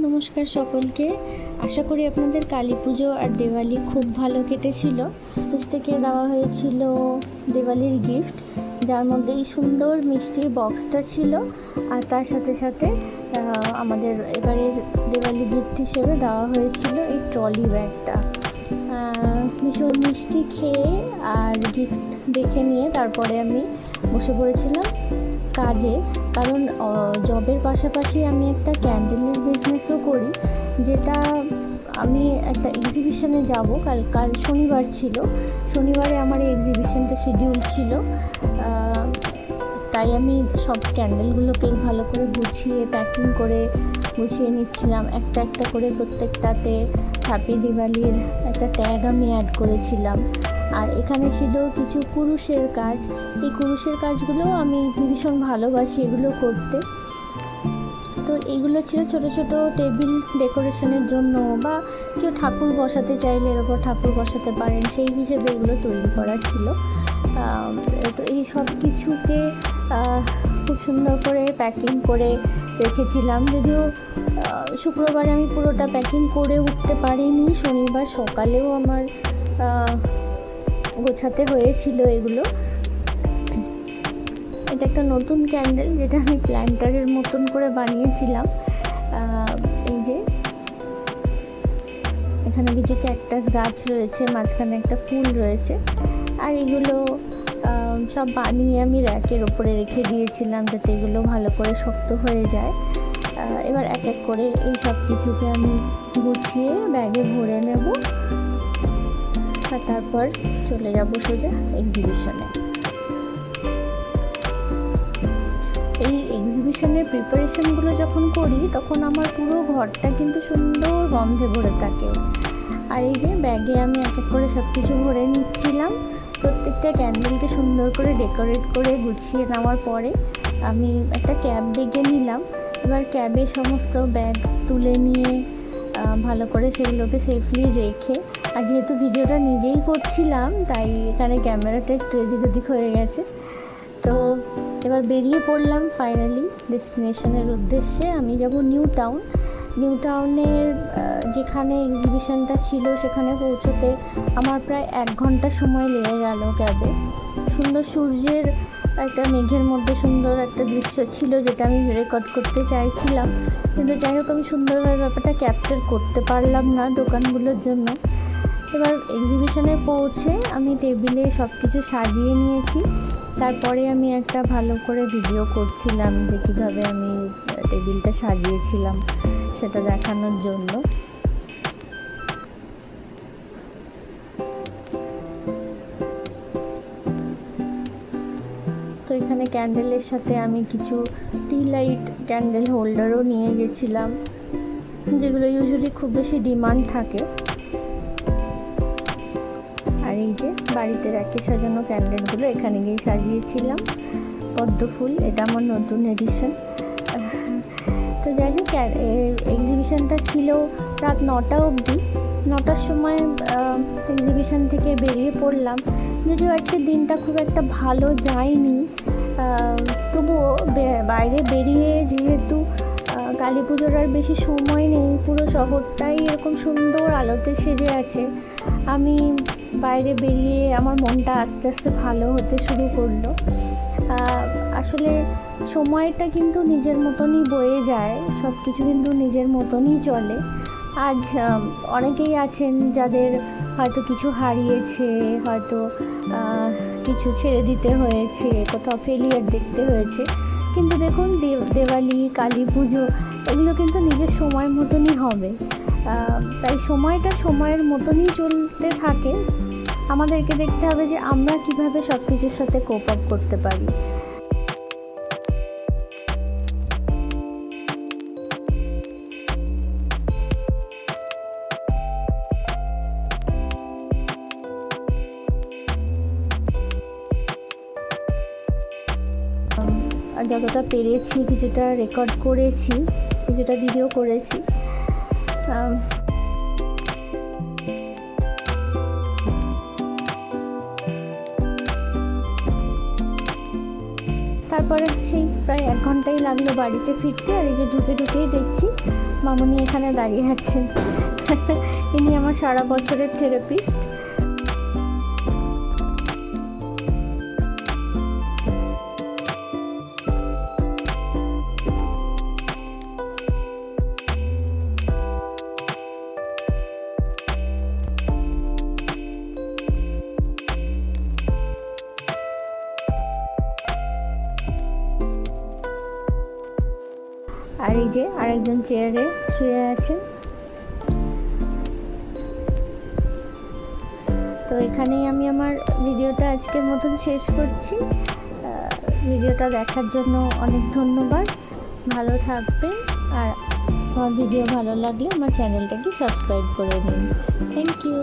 নমস্কার সকলকে। আশা করি আপনাদের কালী পুজো আর দিওয়ালি খুব ভালো কেটেছিল। অফিস থেকে দেওয়া হয়েছিল দিওয়ালির গিফট, যার মধ্যে এই সুন্দর মিষ্টির বক্সটা ছিল, আর তার সাথে সাথে আমাদের এবারের দিওয়ালি গিফট হিসেবে দেওয়া হয়েছিল এই ট্রলি ব্যাগটা। ভীষণ মিষ্টি খেয়ে আর গিফট দেখে নিয়ে তারপরে আমি বসে পড়েছিলাম কাজে, কারণ জবের পাশাপাশি আমি একটা ক্যান্ডেলের বিজনেসও করি, যেটা আমি একটা এক্সিবিশনে যাব। কাল শনিবার ছিল, শনিবারে আমার এই এক্সিবিশনটা শিডিউল ছিল, তাই আমি সব ক্যান্ডেলগুলোকে ভালো করে গুছিয়ে প্যাকিং করে গুছিয়ে নিচ্ছিলাম। একটা একটা করে প্রত্যেকটাতে হ্যাপি দিওয়ালির একটা ট্যাগ আমি অ্যাড করেছিলাম। আর এখানে ছিল কিছু কুরুশের কাজ। এই কুরুশের কাজগুলো আমি ভীষণ ভালোবাসি এগুলো করতে। তো এইগুলো ছিল ছোট ছোট টেবিল ডেকোরেশনের জন্য, বা কেউ ঠাকুর বসাতে চাইলে এর ওপর ঠাকুর বসাতে পারেন, সেই হিসেবে এগুলো তৈরি করা ছিল। তো এই সব কিছুকে খুব সুন্দর করে প্যাকিং করে রেখেছিলাম। যদিও শুক্রবারে আমি পুরোটা প্যাকিং করে উঠতে পারিনি, শনিবার সকালেও আমার গোছাতে হয়েছিল এগুলো। এটা একটা নতুন ক্যান্ডেল, যেটা আমি প্ল্যান্টারের মতন করে বানিয়েছিলাম। এই যে এখানে কিছু ক্যাকটাস গাছ রয়েছে, মাঝখানে একটা ফুল রয়েছে, আর এগুলো সব বানিয়ে আমি র্যাকের ওপরে রেখে দিয়েছিলাম যাতে এগুলো ভালো করে শক্ত হয়ে যায়। এবার এক এক করে এই সব কিছুকে আমি গুছিয়ে ব্যাগে ভরে নেব, আর তারপর চলে যাব সোজা এক্সিবিশনে। এই এক্সিবিশনের প্রিপারেশনগুলো যখন করি তখন আমার পুরো ঘরটা কিন্তু সুন্দর গন্ধে ভরে থাকে। আর এই যে ব্যাগে আমি এক এক করে সব কিছু ভরে নিচ্ছিলাম। প্রত্যেকটা ক্যান্ডেলকে সুন্দর করে ডেকোরেট করে গুছিয়ে নেওয়ার পরে আমি একটা ক্যাব ডেকে নিলাম। এবার ক্যাবে সমস্ত ব্যাগ তুলে নিয়ে ভালো করে সেগুলোকে সেফলি রেখে, আর যেহেতু ভিডিওটা নিজেই করছিলাম তাই এখানে ক্যামেরাটা একটু এদিক ওদিক হয়ে গেছে। তো এবার বেরিয়ে পড়লাম ফাইনালি ডেস্টিনেশনের উদ্দেশ্যে। আমি যাব নিউ টাউনের যেখানে এক্সিবিশনটা ছিল সেখানে পৌঁছতে আমার প্রায় 1 ঘন্টা সময় লেগে গেল ক্যাবে। সুন্দর সূর্যের একটা মেঘের মধ্যে সুন্দর একটা দৃশ্য ছিল, যেটা আমি রেকর্ড করতে চাইছিলাম, কিন্তু যাই হোক আমি সুন্দরভাবে ব্যাপারটা ক্যাপচার করতে পারলাম না দোকানগুলোর জন্য। এবার এক্সিবিশনে পৌঁছে আমি টেবিলে সব কিছু সাজিয়ে নিয়েছি। তারপরে আমি একটা ভালো করে ভিডিও করছিলাম যে কীভাবে আমি টেবিলটা সাজিয়েছিলাম সেটা দেখানোর জন্য। তো এখানে ক্যান্ডেলের সাথে আমি কিছু টি লাইট ক্যান্ডেল হোল্ডারও নিয়ে গেছিলাম, যেগুলো ইউজুয়ালি খুব বেশি ডিমান্ড থাকে। আর এই যে বাড়িতে র্যাকে সাজানো ক্যান্ডেলগুলো এখানে গিয়ে সাজিয়েছিলাম। পদ্ম ফুল, এটা আমার নতুন এডিশন। তো যাই হোক এক্সিবিশনটা ছিল রাত 9টা অবধি। 9টার সময় এক্সিবিশন থেকে বেরিয়ে পড়লাম। যদিও আজকের দিনটা খুব একটা ভালো যায়নি, তবুও বাইরে বেরিয়ে যেহেতু কালী পুজোর আর বেশি সময় নেই, পুরো শহরটাই এরকম সুন্দর আলোতে সেজে আছে, আমি বাইরে বেরিয়ে আমার মনটা আস্তে আস্তে ভালো হতে শুরু করলো। আসলে সময়টা কিন্তু নিজের মতনই বয়ে যায়, সব কিছু কিন্তু নিজের মতনই চলে। আজ অনেকেই আছেন যাদের হয়তো কিছু হারিয়েছে, হয়তো কিছু ছেড়ে দিতে হয়েছে, কোথাও ফেলিয়ার দেখতে হয়েছে, কিন্তু দেখুন দিওয়ালি, কালী পুজো এগুলো কিন্তু নিজের সময় মতনই হবে। তাই সময়টা সময়ের মতনই চলতে থাকে। আমাদেরকে দেখতে হবে যে আমরা কিভাবে সব কিছুর সাথে কোপ আপ করতে পারি। যতটা পেরেছি কিছুটা রেকর্ড করেছি, কিছুটা ভিডিও করেছি। তারপরে সেই প্রায় 1 ঘন্টাই লাগলো বাড়িতে ফিরতে। আর এই যে ঢুকেই দেখছি মামুনি এখানে দাঁড়িয়ে আছেন। ইনি আমার সারা বছরের থেরাপিস্ট। আর এই যে আরেকজন চেয়ারে শুয়ে আছেন। তো এখানেই আমি আমার ভিডিওটা আজকের মতন শেষ করছি। ভিডিওটা দেখার জন্য অনেক ধন্যবাদ। ভালো থাকবেন, আর আমার ভিডিও ভালো লাগলে আমার চ্যানেলটাকে সাবস্ক্রাইব করে নিন। Thank you.